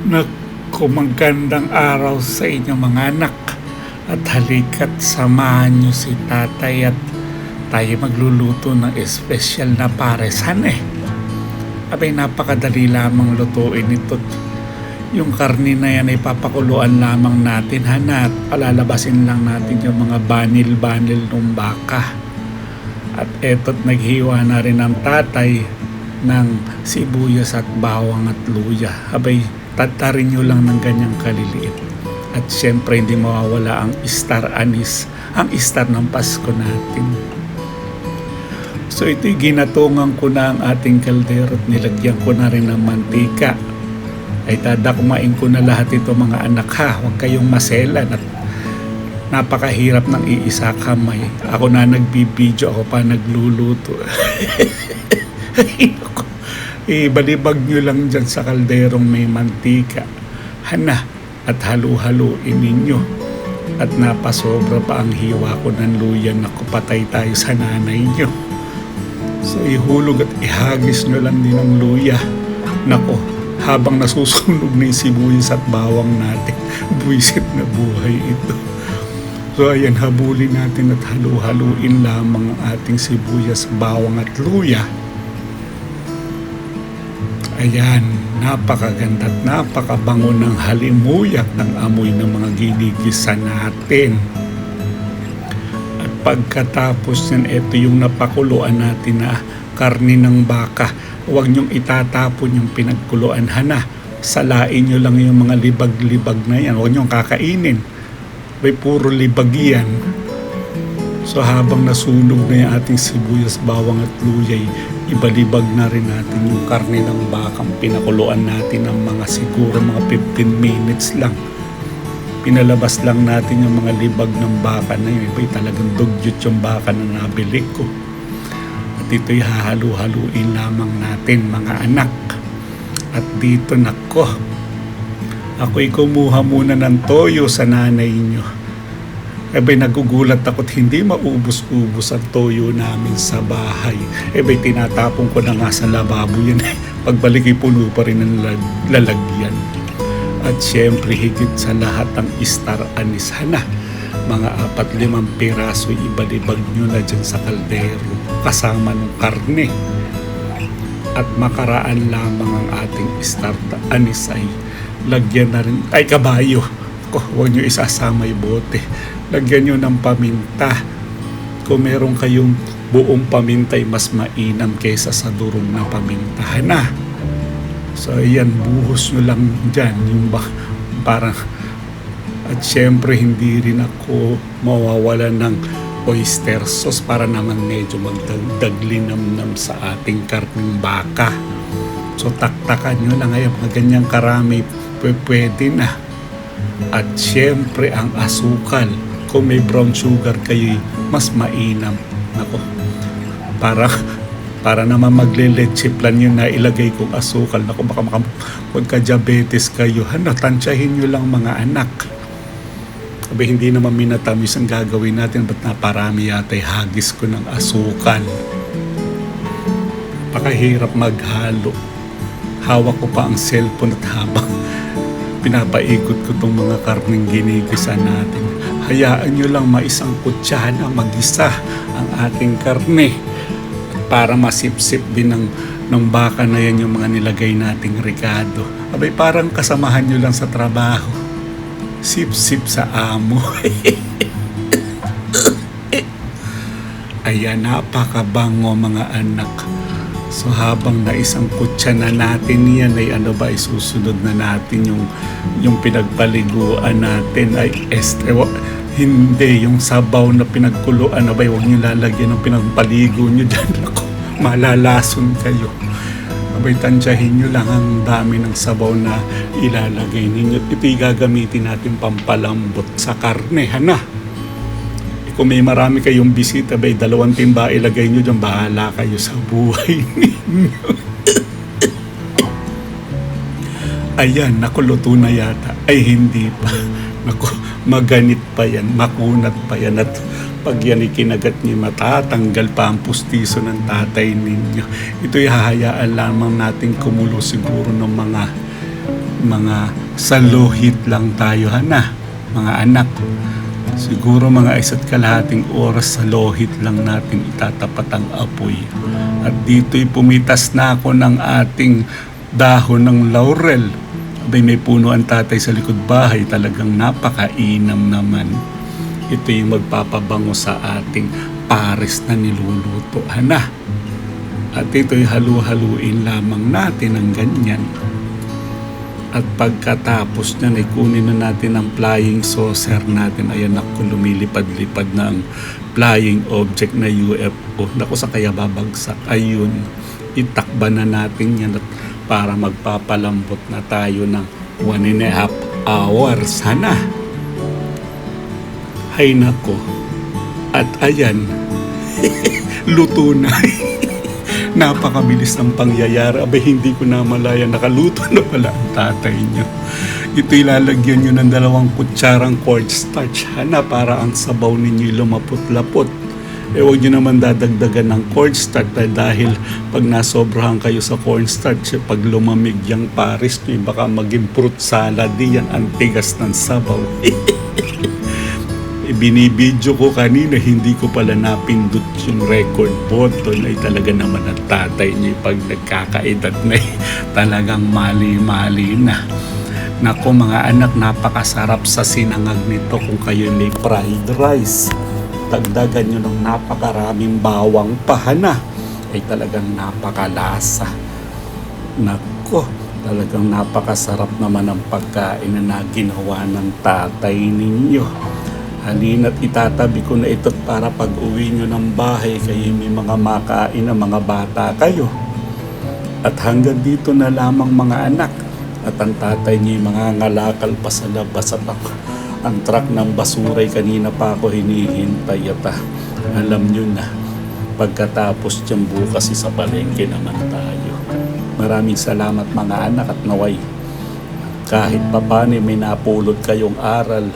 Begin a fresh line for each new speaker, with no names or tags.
Naku, magandang araw sa inyo mga anak. At halika't samahan nyo si tatay at tayo magluluto ng espesyal na paresan Abay, napakadali lamang lutuin ito. Yung karni na yan ay papakuluan lamang natin at palalabasin lang natin yung mga banil-banil ng baka. At eto't naghiwa na rin ang tatay ng sibuyas at bawang at luya. Abay, tatarin nyo lang ng ganyang kaliliit. At syempre hindi mawawala ang star anise, ang star ng Pasko natin. So ito'y ginatungan ko na ang ating kaldero at nilagyan ko na rin ng mantika. Ay dadakmain ko na lahat ito mga anak huwag kayong maselan at napakahirap ng iisa kamay. Ako na nagbibideo, ako pa nagluluto. Ibalibag nyo lang dyan sa kalderong may mantika. At halu-haluin ninyo. At napasobra pa ang hiwa ko ng luya. Naku, patay tayo sa nanay nyo. So ihulog at ihagis nyo lang din ang luya. Naku, habang nasusunog na yung sibuyas at bawang natin, buwisit na buhay ito. So ayan, habulin natin at halu-haluin lamang ang ating sibuyas, bawang at luya. Ayan, napakaganda at napakabango ng halimuyak ng amoy ng mga ginigisa natin. At pagkatapos yan, ito yung napakuluan natin na karni ng baka. Huwag nyong itatapon yung pinagkuluan. Salain nyo lang yung mga libag-libag na yan. Huwag nyong kakainin. May puro libag yan. So habang nasunog na yung ating sibuyas, bawang at luyay, ibalibag na rin natin yung karne ng bakang pinakuluan natin ng mga siguro mga 15 minutes lang. Pinalabas lang natin yung mga libag ng baka na yun. Iba'y talagang dugyot yung baka na nabili ko. At ito'y hahalu-haluin lamang natin mga anak. At dito nako, ako'y kumuha muna ng toyo sa nanay nyo. Ebay, nagugulat ako't hindi maubos-ubos ang toyo namin sa bahay. Ebay, tinatapon ko na nga sa lababo yan. Pagbalik ay puno pa rin ang lalagyan. At syempre higit sa lahat ang star anise mga 4-5 piraso ibalibag nyo na dyan sa kaldero kasama ng karne. At makaraan lamang ang ating star anise ay lagyan na rin, ay kabayo. Huwag nyo isasama yung bote. Lagyan nyo ng paminta. Kung meron kayong buong paminta ay mas mainam kaysa sa durong na paminta. So ayan, buhos nyo lang dyan yung parang. At syempre hindi rin ako mawawala ng oyster sauce para naman medyo magdagdag linamnam sa ating karneng baka. So taktakan nyo lang ngayon mga ganyang karami, pwede na. At syempre ang asukal, kung may brown sugar kayo mas mainam. Nako, para naman magle-leche plan yun na ilagay kong asukal. Nako, baka magka-diabetes kayo. Tansyahin nyo lang mga anak. Sabi, hindi naman minatamis ang gagawin natin. Ba't naparami yata hagis ko ng asukal? Pakahirap maghalo. Hawak ko pa ang cellphone at habang pinapaikot ko itong mga karneng ginigisa natin. Hayaan nyo lang maisang kutsara magisa ang ating karne. Para masipsip din ng baka na yan yung mga nilagay nating ricado. Abay, parang kasamahan nyo lang sa trabaho. Sip-sip sa amo. Ayan, napakabango mga anak. So habang naisang kutsa na natin yan ay isusunod na natin yung pinagpaliguan natin ay hindi, yung sabaw na pinagkuluan huwag nyo lalagyan ng pinagpaligo nyo dyan. Ako, malalason kayo. Tansyahin nyo lang ang dami ng sabaw na ilalagay ninyo. Ito'y gagamitin natin pampalambot sa karne. Kung may marami kayong bisita, 2 timba ilagay nyo dyan, bahala kayo sa buhay ninyo. Ayan, nakuluto na yata. Ay, hindi pa. Naku, maganit pa yan, makunat pa yan. At pag yan ikinagat niyo, matatanggal pa ang pustiso ng tatay ninyo. Ito'y hahayaan lamang natin kumulo siguro ng mga mga saluhit lang tayo mga anak. Siguro mga 1.5 oras sa lohit lang natin itatapat ang apoy. At dito'y pumitas na ako ng ating dahon ng laurel. Abay, may puno ang tatay sa likod bahay, talagang napakainam naman. Ito yung magpapabango sa ating pares na niluluto. At ito'y halu-haluin lamang natin ng ganyan. At pagkatapos niyan ay kunin na natin ang flying saucer natin. Ayan ako, lumilipad-lipad na ang flying object na UFO. Naku, sa kaya babagsak. Ayun, itakba na natin yan at para magpapalambot na tayo ng 1.5 hours. Hay nako. At ayan, luto na. Napakabilis ng pangyayari. Abay, hindi ko na malaya. Nakaluto na pala ang tatay niyo. Ito ilalagyan nyo ng 2 kutsarang cornstarch para ang sabaw ninyo lumapot-lapot. Huwag nyo naman dadagdagan ng cornstarch dahil pag nasobrahan kayo sa cornstarch, pag lumamig yung pares nyo, baka maging fruit salad yan. Ang tigas ng sabaw. Binibidyo ko kanina, hindi ko pala napindot yung record button. Ay talaga naman ang tatay niya pag nagkakaedad na talagang mali-mali na. Nako mga anak, napakasarap sa sinangag nito kung kayo may fried rice. Dagdagan nyo ng napakaraming bawang ay talagang napakalasa. Nako, talagang napakasarap naman ang pagkain na ginawa ng tatay ninyo. Halina't itatabi ko na ito para pag uwi nyo ng bahay kayo may mga makain na mga bata kayo. At hanggang dito na lamang mga anak. At ang tatay niya mga ngalakal pa sa labas at ang truck ng basuray kanina pa ako hinihintay at alam nyo na pagkatapos dyan bukas sa palengke naman tayo. Maraming salamat mga anak at naway kahit papani may napulot kayong aral.